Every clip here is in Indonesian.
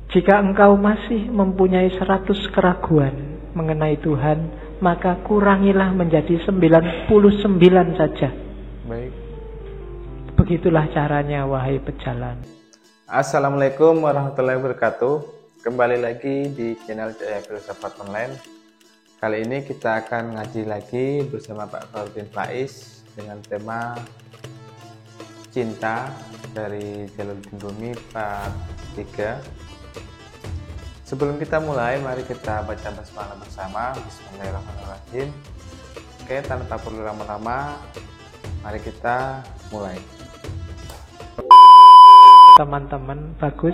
Jika engkau masih mempunyai 100 keraguan mengenai Tuhan, maka kurangilah menjadi 99 saja. Baik. Begitulah caranya, wahai pejalan. Assalamualaikum warahmatullahi wabarakatuh. Kembali lagi di channel Cahaya Filsafat Online. Kali ini kita akan ngaji lagi bersama Pak Fahrudin Faiz dengan tema Cinta dari Jalaluddin Rumi part 3. Sebelum kita mulai, mari kita baca basmalah bersama. Bismillahirrahmanirrahim. Oke, tanpa perlu lama-lama, mari kita mulai. Teman-teman, bagus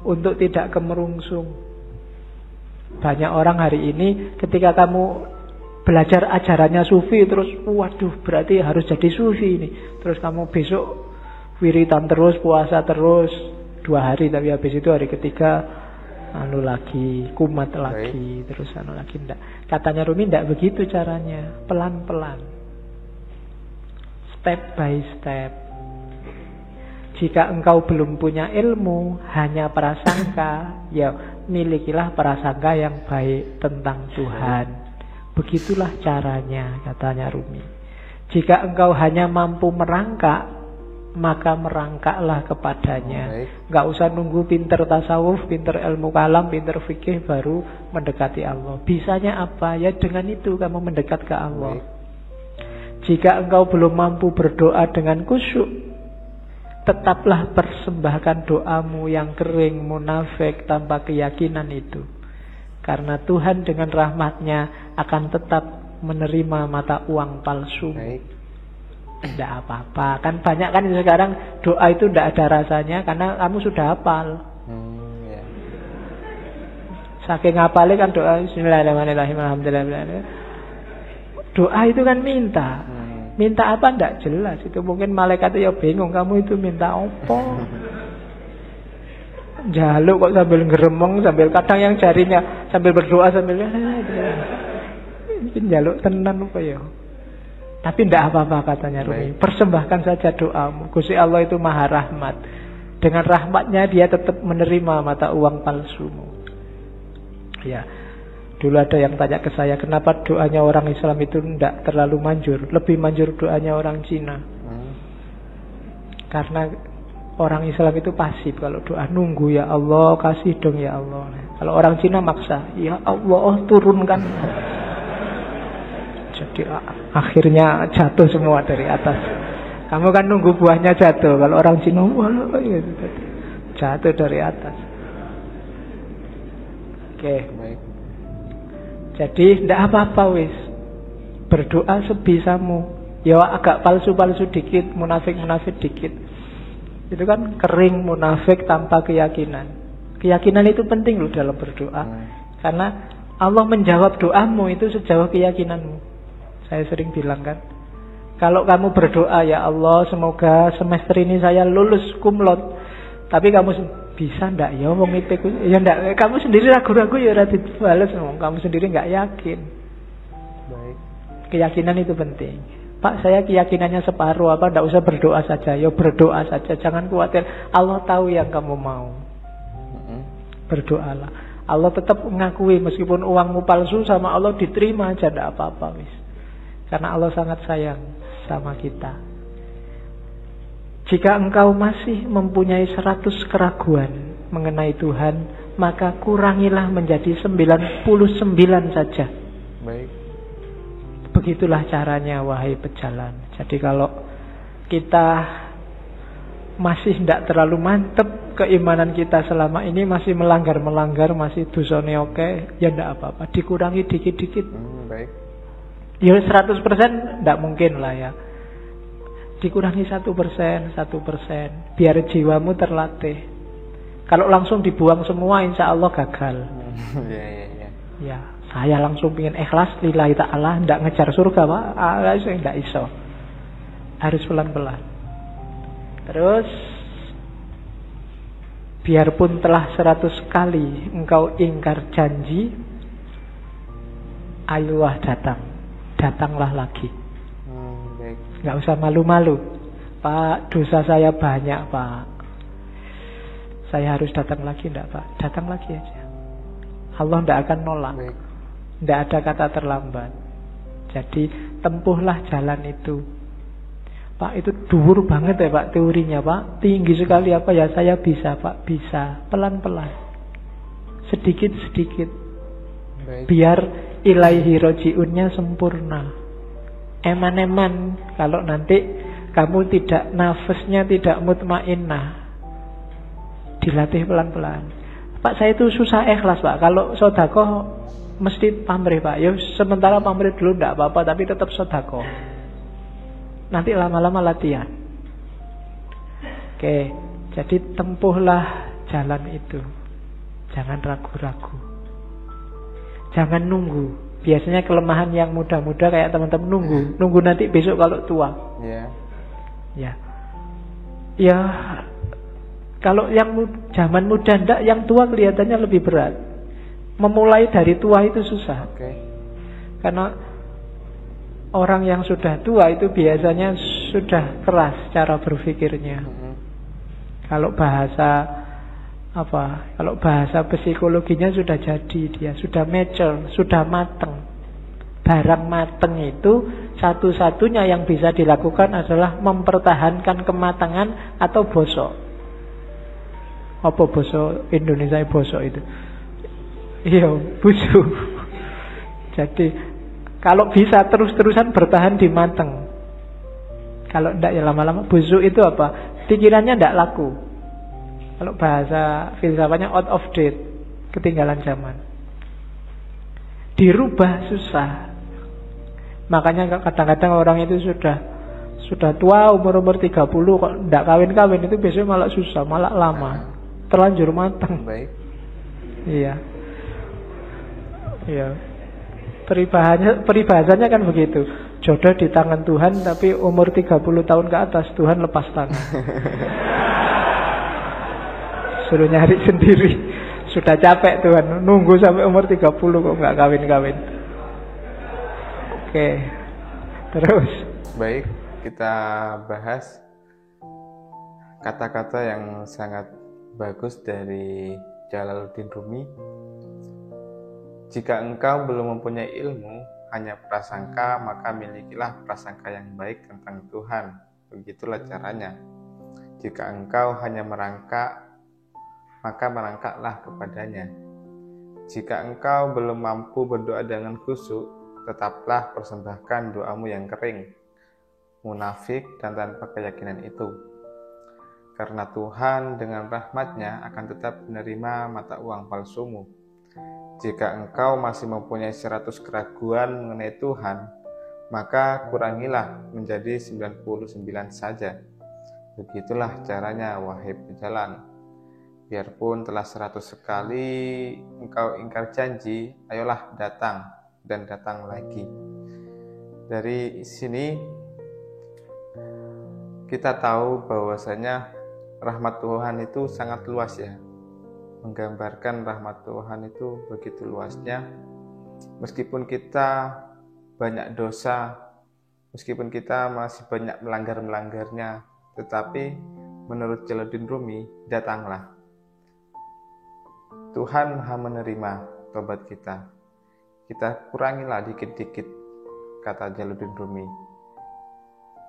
untuk tidak kemerungsung. Banyak orang hari ini ketika kamu belajar ajarannya sufi terus, waduh berarti harus jadi sufi ini. Terus kamu besok wiritan terus, puasa terus 2 hari, tapi habis itu hari ketiga kumat lagi. Baik. Terus lagi enggak. Katanya Rumi enggak begitu caranya, pelan-pelan, step by step. Jika engkau belum punya ilmu, hanya prasangka, ya milikilah prasangka yang baik tentang Tuhan. Begitulah caranya, katanya Rumi. Jika engkau hanya mampu merangkak, maka merangkaklah kepadanya. Nggak usah nunggu pinter tasawuf, pinter ilmu kalam, pinter fikih baru mendekati Allah. Bisanya apa? Ya dengan itu kamu mendekat ke Allah. Jika engkau belum mampu berdoa dengan khusyuk, tetaplah persembahkan doamu yang kering, munafik, tanpa keyakinan itu. Karena Tuhan dengan rahmatnya akan tetap menerima mata uang palsu. Tidak apa-apa. Kan banyak kan sekarang doa itu tidak ada rasanya karena kamu sudah hafal. Saking hafalnya kan doa Bismillahirrahmanirrahim, alhamdulillah. Doa itu kan minta. Minta apa tidak jelas. Itu mungkin malaikat ya bingung, kamu itu minta apa? Jaluk kok sambil ngeremong, sambil kadang yang jarinya sambil berdoa sambil mungkin jaluk tenan apa ya. Tapi tidak apa-apa katanya Rumi. Persembahkan saja doamu. Gusti Allah itu maha rahmat. Dengan rahmatnya dia tetap menerima mata uang palsumu. Ya, dulu ada yang tanya ke saya, kenapa doanya orang Islam itu tidak terlalu manjur, lebih manjur doanya orang Cina. Karena orang Islam itu pasif. Kalau doa nunggu, ya Allah kasih dong ya Allah. Kalau orang Cina maksa, ya Allah turunkan. Jadi akhirnya jatuh semua dari atas. Kamu kan nunggu buahnya jatuh. Kalau orang Cina jatuh dari atas. Oke. Jadi tidak apa-apa wis. Berdoa sebisamu. Ya agak palsu-palsu dikit, munafik-munafik dikit. Itu kan kering, munafik, tanpa keyakinan. Keyakinan itu penting loh dalam berdoa. Karena Allah menjawab doamu itu sejauh keyakinanmu. Saya sering bilang kan, kalau kamu berdoa, ya Allah semoga semester ini saya lulus kumlot, tapi kamu bisa ndak ya wong IPK ya ndak, kamu sendiri ragu-ragu ya ora dibales, kamu sendiri nggak yakin. Baik. Keyakinan itu penting. Pak, saya keyakinannya separuh, apa ndak usah berdoa saja? Ya berdoa saja, jangan khawatir. Allah tahu yang kamu mau. Berdoalah. Allah tetap mengakui meskipun uangmu palsu, sama Allah diterima aja, ndak apa-apa wis. Karena Allah sangat sayang sama kita. Jika engkau masih mempunyai 100 keraguan mengenai Tuhan, maka kurangilah menjadi 99 saja. Baik. Begitulah caranya, wahai pejalan. Jadi kalau kita masih tidak terlalu mantep keimanan kita selama ini, masih melanggar-melanggar, masih dosane oke, ya tidak apa-apa, dikurangi dikit-dikit. Baik. Ya 100% tidak mungkin lah ya. Dikurangi 1%, biar jiwamu terlatih. Kalau langsung dibuang semua, insya Allah gagal. Ya, saya langsung ingin ikhlas lillahi ta'ala, tidak ngejar surga Pak, tidak iso. Harus pelan-pelan. Terus biarpun telah 100 kali engkau ingkar janji, ayolah datanglah lagi. Nggak usah malu-malu. Pak, dosa saya banyak Pak. saya harus datang lagi, enggak Pak? Datang lagi aja. Allah enggak akan nolak. Baik. Enggak ada kata terlambat. Jadi tempuhlah jalan itu. Pak, itu dhuwur banget ya Pak teorinya Pak. Tinggi sekali apa ya? Saya bisa Pak, bisa. Pelan-pelan. Sedikit-sedikit. Baik. Biar ilaihi roji'unnya sempurna. Eman-eman. Kalau nanti kamu tidak, nafasnya tidak mutmainnah, dilatih pelan-pelan. Pak, saya itu susah ikhlas Pak. Kalau sedekah mesti pamrih Pak. Ya sementara pamrih dulu enggak apa-apa, tapi tetap sedekah. Nanti lama-lama latihan. Oke, jadi tempuhlah jalan itu. Jangan ragu-ragu. Jangan nunggu. Biasanya kelemahan yang muda-muda kayak teman-teman nunggu nanti besok kalau tua. Ya. Ya, kalau yang zaman muda ndak, yang tua kelihatannya lebih berat. Memulai dari tua itu susah. Karena orang yang sudah tua itu biasanya sudah keras cara berpikirnya. Kalau bahasa psikologinya sudah jadi, dia sudah mature, sudah mateng. Barang mateng itu satu-satunya yang bisa dilakukan adalah mempertahankan kematangan atau bosok. Apa bosok Indonesia bosok itu? Iya, busuk. Jadi kalau bisa terus-terusan bertahan di mateng. Kalau enggak ya lama-lama busuk itu apa? Pikirannya enggak laku. Kalau bahasa filsafatnya out of date, ketinggalan zaman. Dirubah susah. Makanya kadang-kadang orang itu sudah tua, umur 30 kok enggak kawin-kawin, itu biasanya malah susah, malah lama. Terlanjur mateng. Baik. Iya. Iya. Peribahasanya kan begitu. Jodoh di tangan Tuhan, tapi umur 30 tahun ke atas Tuhan lepas tangan. Suruh nyari sendiri. Sudah capek Tuhan, nunggu sampai umur 30 kok nggak kawin-kawin. Oke. Terus. Baik, kita bahas kata-kata yang sangat bagus dari Jalaluddin Rumi. Jika engkau belum mempunyai ilmu, hanya prasangka, maka milikilah prasangka yang baik tentang Tuhan. Begitulah caranya. Jika engkau hanya merangkak, maka merangkaklah kepadanya. Jika engkau belum mampu berdoa dengan khusyuk, tetaplah persembahkan doamu yang kering, munafik dan tanpa keyakinan itu. Karena Tuhan dengan rahmat-Nya akan tetap menerima mata uang palsumu. Jika engkau masih mempunyai 100 keraguan mengenai Tuhan, maka kurangilah menjadi 99 saja. Begitulah caranya, wahai pejalan. Biarpun telah 100 kali engkau ingkar janji, ayolah datang dan datang lagi. Dari sini kita tahu bahwasanya rahmat Tuhan itu sangat luas ya. Menggambarkan rahmat Tuhan itu begitu luasnya. Meskipun kita banyak dosa, meskipun kita masih banyak melanggar-melanggarnya, tetapi menurut Jalaluddin Rumi, datanglah. Tuhan Maha menerima tobat kita. Kita kurangilah dikit-dikit, kata Jalaluddin Rumi.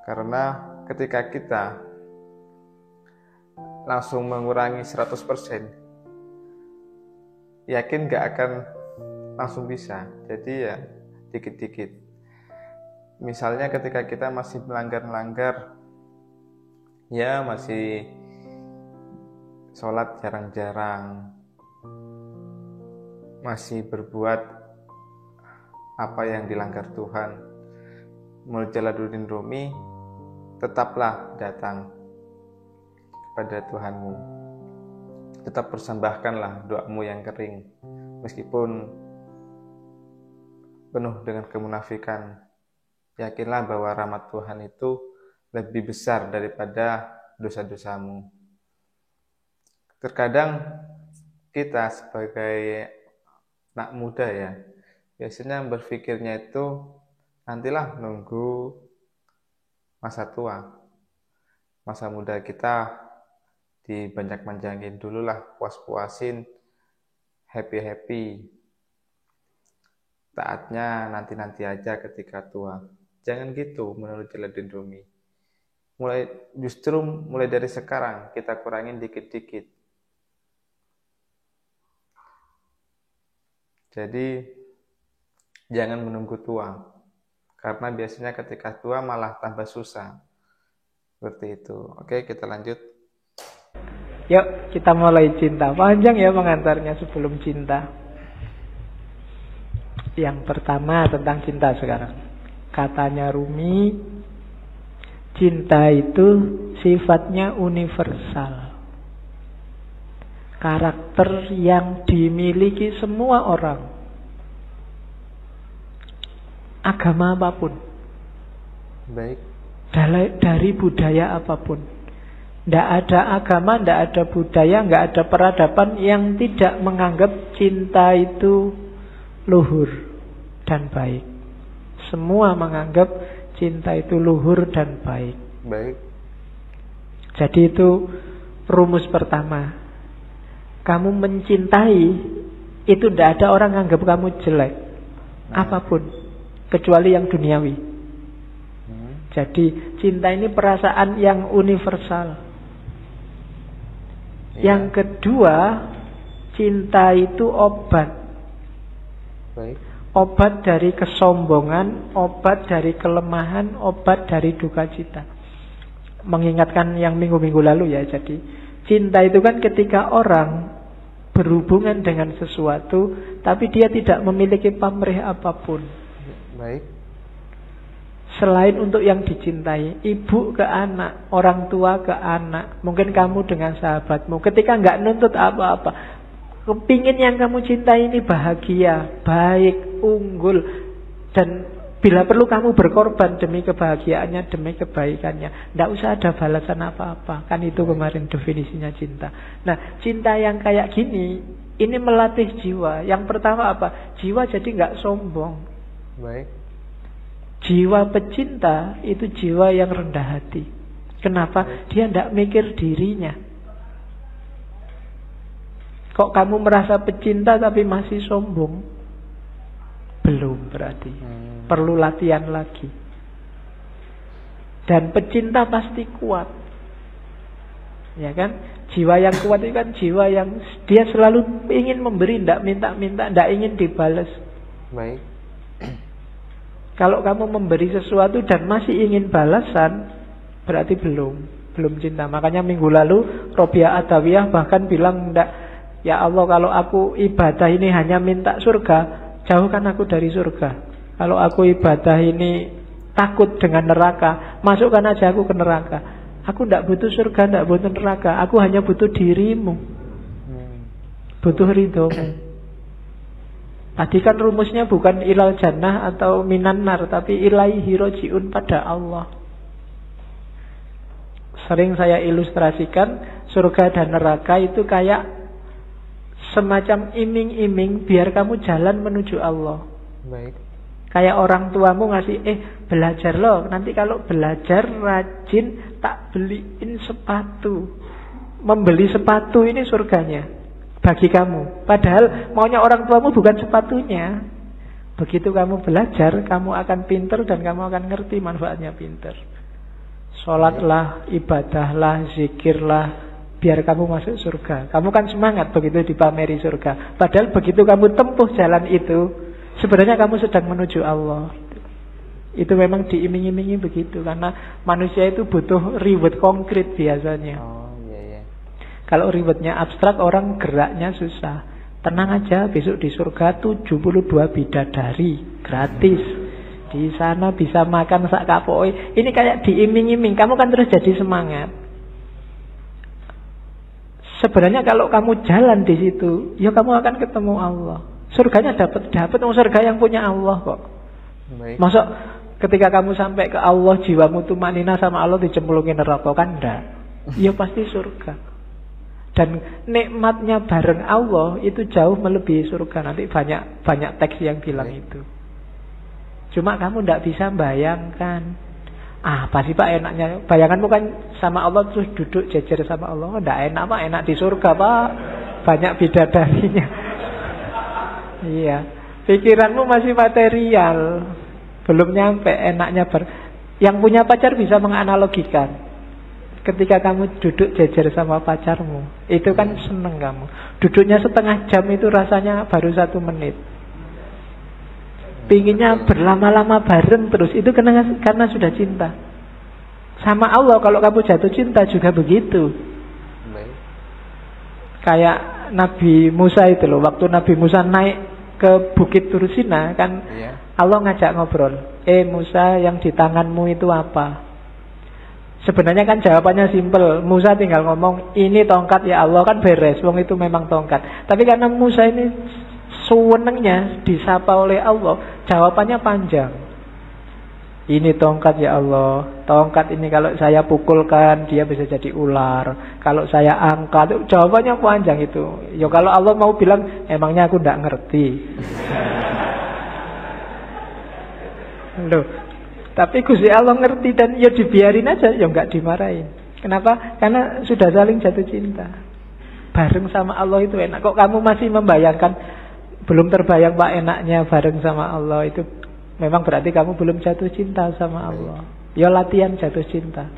Karena ketika kita langsung mengurangi 100%, yakin gak akan langsung bisa. Jadi ya dikit-dikit. Misalnya ketika kita masih melanggar-melanggar, ya masih sholat jarang-jarang, masih berbuat apa yang dilanggar Tuhan, menurut Jalaluddin Rumi, tetaplah datang kepada Tuhanmu. Tetap persembahkanlah doamu yang kering, meskipun penuh dengan kemunafikan. Yakinlah bahwa rahmat Tuhan itu lebih besar daripada dosa-dosamu. Terkadang kita sebagai anak muda ya, biasanya berpikirnya itu nantilah nunggu masa tua. Masa muda kita dibanyak-banyakin dulu lah, puas-puasin, happy-happy. Taatnya nanti-nanti aja ketika tua. Jangan gitu menurut Jalaluddin Rumi. Justru mulai dari sekarang kita kurangin dikit-dikit. Jadi jangan menunggu tua, karena biasanya ketika tua malah tambah susah. Seperti itu. Oke, kita lanjut. Yuk, kita mulai cinta. Panjang ya pengantarnya sebelum cinta. Yang pertama tentang cinta sekarang. Katanya Rumi, cinta itu sifatnya universal. Karakter yang dimiliki semua orang. Agama apapun. Baik. Dari budaya apapun. Tidak ada agama, tidak ada budaya, tidak ada peradaban yang tidak menganggap cinta itu luhur dan baik. Semua menganggap cinta itu luhur dan baik. Baik. Jadi itu rumus pertama. Kamu mencintai, itu tidak ada orang anggap kamu jelek. Apapun, kecuali yang duniawi. Jadi cinta ini perasaan yang universal. Yang kedua, cinta itu obat. Baik. Obat dari kesombongan, obat dari kelemahan, obat dari duka cita. Mengingatkan yang minggu-minggu lalu ya. Jadi cinta itu kan ketika orang berhubungan dengan sesuatu, tapi dia tidak memiliki pamrih apapun. Baik. Selain untuk yang dicintai, ibu ke anak, orang tua ke anak, mungkin kamu dengan sahabatmu, ketika nggak nuntut apa-apa, kepingin yang kamu cintai ini bahagia, baik, unggul, dan bila perlu kamu berkorban demi kebahagiaannya, demi kebaikannya. Nggak usah ada balasan apa-apa. Kan itu kemarin definisinya cinta. Nah, cinta yang kayak gini, ini melatih jiwa. Yang pertama apa? Jiwa jadi nggak sombong. Baik. Jiwa pecinta itu jiwa yang rendah hati. Kenapa? Dia tidak mikir dirinya. Kok kamu merasa pecinta tapi masih sombong? Belum berarti. Perlu latihan lagi. Dan pecinta pasti kuat. Ya kan? Jiwa yang kuat itu kan jiwa yang dia selalu ingin memberi, tidak minta-minta, tidak ingin dibalas. Baik. Kalau kamu memberi sesuatu dan masih ingin balasan, berarti belum cinta. Makanya minggu lalu Robiah Adawiyah bahkan bilang, enggak, ya Allah, kalau aku ibadah ini hanya minta surga, jauhkan aku dari surga. Kalau aku ibadah ini takut dengan neraka, masukkan aja aku ke neraka. Aku tidak butuh surga, tidak butuh neraka. Aku hanya butuh dirimu, butuh ridhomu. Tadi kan rumusnya bukan ilal jannah atau minan nar, tapi ilaihi roji'un, pada Allah. Sering saya ilustrasikan surga dan neraka itu kayak semacam iming-iming biar kamu jalan menuju Allah. Baik. Kayak orang tuamu ngasih, belajar loh, nanti kalau belajar rajin tak beliin sepatu. Membeli sepatu ini surganya bagi kamu. Padahal maunya orang tuamu bukan sepatunya. Begitu kamu belajar, kamu akan pinter dan kamu akan ngerti manfaatnya pinter. Sholatlah, ibadahlah, zikirlah, biar kamu masuk surga. Kamu kan semangat begitu dipameri surga. Padahal begitu kamu tempuh jalan itu, sebenarnya kamu sedang menuju Allah. Itu memang diiming-imingi begitu. Karena manusia itu butuh reward konkret biasanya. Kalau rewardnya abstrak, orang geraknya susah. Tenang aja, besok di surga 72 bidadari gratis. Di sana bisa makan sak kapoi. Ini kayak diiming-iming. Kamu kan terus jadi semangat. Sebenarnya kalau kamu jalan di situ, ya kamu akan ketemu Allah. Surganya dapat surga yang punya Allah kok. Baik. Masuk ketika kamu sampai ke Allah, jiwamu tumanina sama Allah dicemplungin neraka, kan enggak? Ya pasti surga. Dan nikmatnya bareng Allah itu jauh melebihi surga. Nanti banyak teks yang bilang itu. Cuma kamu tidak bisa bayangkan. Apa sih Pak enaknya? Bayanganmu kan sama Allah terus duduk jejer sama Allah. Enggak enak Pak, enak di surga Pak. Banyak bidadarinya. Iya. Pikiranmu masih material. Belum nyampe enaknya Yang punya pacar bisa menganalogikan. Ketika kamu duduk jejer sama pacarmu, itu kan seneng kamu. Duduknya setengah jam itu rasanya baru 1 menit. Pinginnya berlama-lama bareng terus. Itu karena sudah cinta. Sama Allah kalau kamu jatuh cinta juga begitu. Kayak Nabi Musa itu loh. Waktu Nabi Musa naik ke Bukit Tursina kan, Allah ngajak ngobrol. Musa, yang di tanganmu itu apa? Sebenarnya kan jawabannya simpel. Musa tinggal ngomong, ini tongkat ya Allah, kan beres. Wong itu memang tongkat. Tapi karena Musa ini sewenengnya disapa oleh Allah, jawabannya panjang. Ini tongkat ya Allah. Tongkat ini kalau saya pukulkan dia bisa jadi ular. Kalau saya angkat, jawabannya panjang itu. Ya kalau Allah mau bilang, emangnya aku tidak ngerti. Loh, tapi Gusti Allah ngerti dan ya dibiarin aja, ya enggak dimarahin. Kenapa? Karena sudah saling jatuh cinta. Bareng sama Allah itu enak. Kok kamu masih membayangkan, belum terbayang Pak enaknya bareng sama Allah itu, memang berarti kamu belum jatuh cinta sama Allah. Ya latihan jatuh cinta.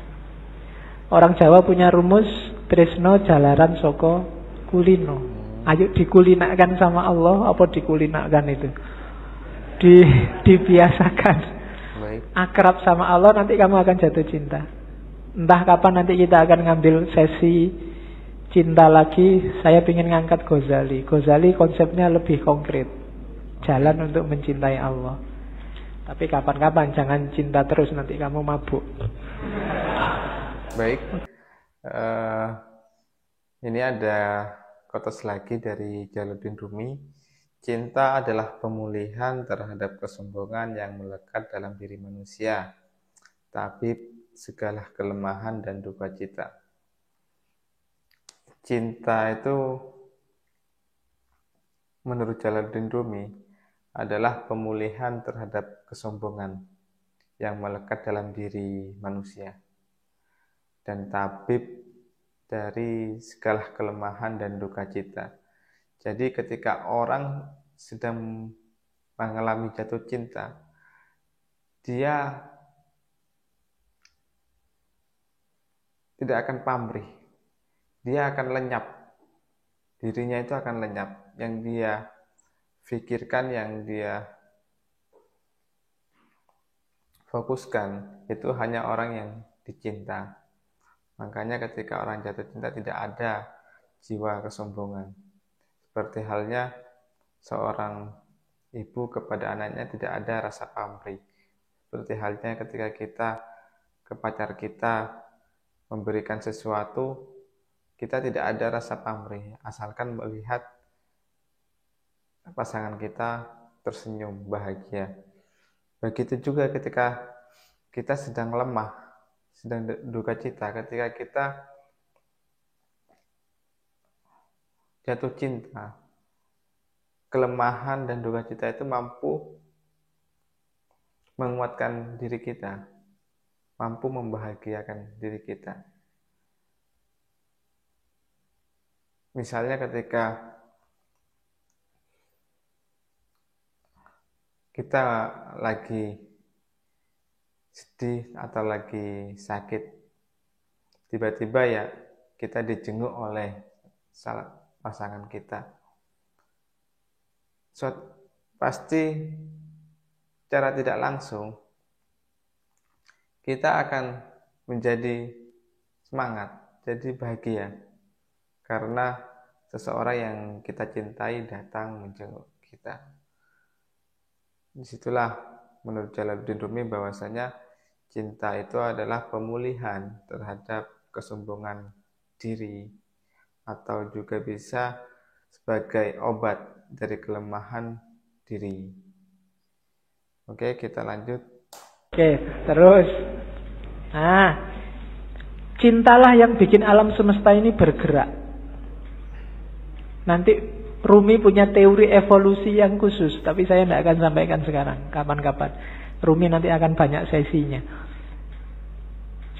Orang Jawa punya rumus, tresno jalaran soko kulino. Ayo dikulinakan sama Allah, apa dikulinakan itu? Dibiasakan. Akrab sama Allah, nanti kamu akan jatuh cinta. Entah kapan nanti kita akan ngambil sesi cinta lagi. Saya ingin ngangkat Ghazali. Ghazali konsepnya lebih konkret. Jalan untuk mencintai Allah. Tapi kapan-kapan, jangan cinta terus, nanti kamu mabuk. Baik. Ini ada kotos lagi dari Jalaluddin Rumi. Cinta adalah pemulihan terhadap kesombongan yang melekat dalam diri manusia, tapi segala kelemahan dan duka cita. Cinta itu menurut Jalaluddin Rumi adalah pemulihan terhadap kesombongan yang melekat dalam diri manusia, dan tabib dari segala kelemahan dan duka cita. Jadi ketika orang sedang mengalami jatuh cinta, dia tidak akan pamrih, dia akan lenyap, dirinya itu akan lenyap. Yang dia pikirkan, yang dia fokuskan itu hanya orang yang dicinta. Makanya ketika orang jatuh cinta tidak ada jiwa kesombongan. Seperti halnya seorang ibu kepada anaknya tidak ada rasa pamrih. Seperti halnya ketika kita ke pacar kita memberikan sesuatu, kita tidak ada rasa pamrih, asalkan melihat pasangan kita tersenyum bahagia. Begitu juga ketika kita sedang lemah, sedang duka cita, ketika kita jatuh cinta, kelemahan dan duka cita itu mampu menguatkan diri kita, mampu membahagiakan diri kita. Misalnya ketika kita lagi sedih atau lagi sakit, tiba-tiba ya kita dijenguk oleh pasangan kita. So, pasti secara tidak langsung kita akan menjadi semangat, jadi bahagia karena seseorang yang kita cintai datang menjenguk kita. Disitulah menurut Jalaluddin Rumi bahwasanya cinta itu adalah pemulihan terhadap kesombongan diri, atau juga bisa sebagai obat dari kelemahan diri. Oke, kita lanjut. Oke, terus. Cintalah yang bikin alam semesta ini bergerak. Nanti Rumi punya teori evolusi yang khusus, tapi saya tidak akan sampaikan sekarang. Kapan-kapan. Rumi nanti akan banyak sesinya.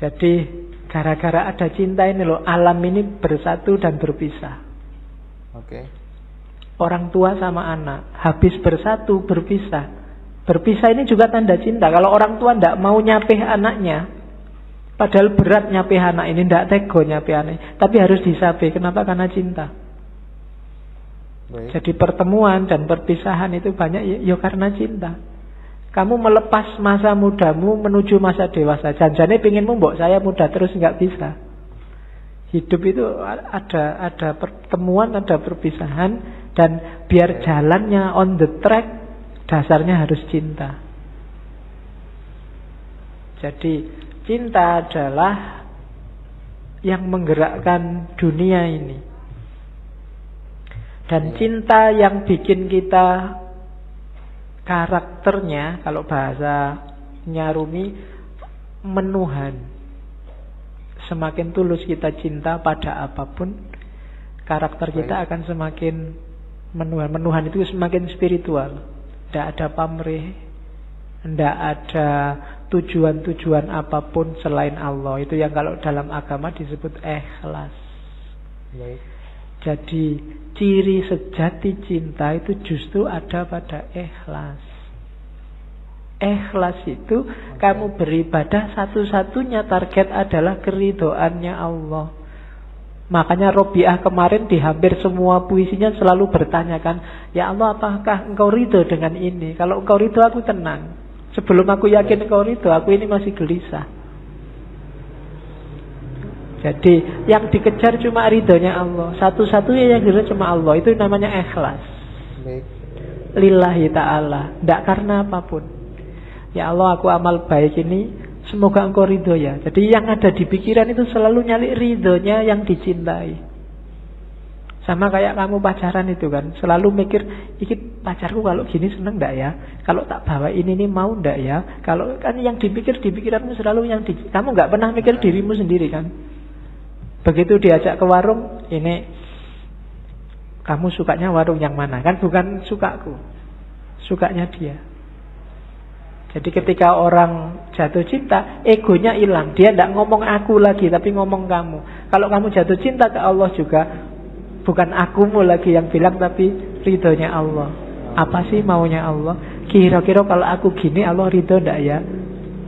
Jadi gara-gara ada cinta ini loh, alam ini bersatu dan berpisah. Oke. Orang tua sama anak habis bersatu berpisah. Berpisah ini juga tanda cinta. Kalau orang tua tidak mau nyapih anaknya, padahal berat nyapih anak ini, tidak tego nyapih anak, tapi harus disapih. Kenapa? Karena cinta. Baik. Jadi pertemuan dan perpisahan itu banyak ya karena cinta. Kamu melepas masa mudamu menuju masa dewasa. Janjane pinginmu mbok saya muda terus, nggak bisa. Hidup itu ada pertemuan, ada perpisahan, dan biar jalannya on the track, dasarnya harus cinta. Jadi cinta adalah yang menggerakkan dunia ini. Dan cinta yang bikin kita karakternya, kalau bahasanya Rumi, menuhan. Semakin tulus kita cinta pada apapun, karakter kita akan semakin menuhan. Menuhan itu semakin spiritual. Tidak ada pamrih, tidak ada tujuan-tujuan apapun selain Allah. Itu yang kalau dalam agama disebut ikhlas. Baik. Jadi ciri sejati cinta itu justru ada pada ikhlas. Ikhlas itu kamu beribadah, satu-satunya target adalah keridhoannya Allah. Makanya Robiah kemarin di hampir semua puisinya selalu bertanyakan, ya Allah, apakah engkau ridho dengan ini? Kalau engkau ridho aku tenang. Sebelum aku yakin engkau ridho, aku ini masih gelisah. Jadi yang dikejar cuma ridhonya Allah. Satu-satunya yang dikejar cuma Allah. Itu namanya ikhlas. Baik. Lillahi ta'ala. Tidak karena apapun. Ya Allah, aku amal baik ini, semoga engkau ridho ya. Jadi yang ada di pikiran itu selalu nyali ridhonya yang dicintai. Sama kayak kamu pacaran itu kan, selalu mikir, iki pacarku kalau gini seneng ndak ya? Kalau tak bawa ini mau ndak ya? Kalau kan yang dipikir di pikiranmu selalu yang kamu nggak pernah mikir dirimu sendiri kan? Begitu diajak ke warung, ini kamu sukanya warung yang mana? Kan bukan sukaku, sukanya dia. Jadi ketika orang jatuh cinta, egonya hilang. Dia tidak ngomong aku lagi, tapi ngomong kamu. Kalau kamu jatuh cinta ke Allah juga, bukan akumu lagi yang bilang, tapi ridhonya Allah. Apa sih maunya Allah? Kira-kira kalau aku gini, Allah ridho tidak ya?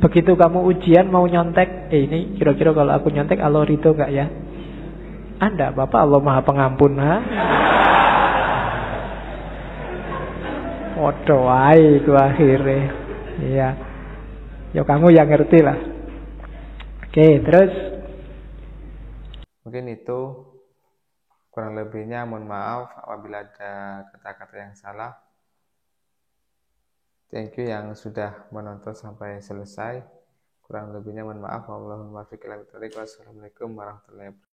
Begitu kamu ujian mau nyontek, ini kira-kira kalau aku nyontek, Allah ridho nggak ya? Anda, Bapak Allah Maha Pengampun, ha? Waduh, itu akhirnya. Iya. Ya kamu yang ngerti lah. Oke, terus Mungkin itu kurang lebihnya, mohon maaf apabila ada kata-kata yang salah. Thank you yang sudah menonton sampai selesai. Kurang lebihnya mohon maaf. Wassalamualaikum warahmatullahi wabarakatuh.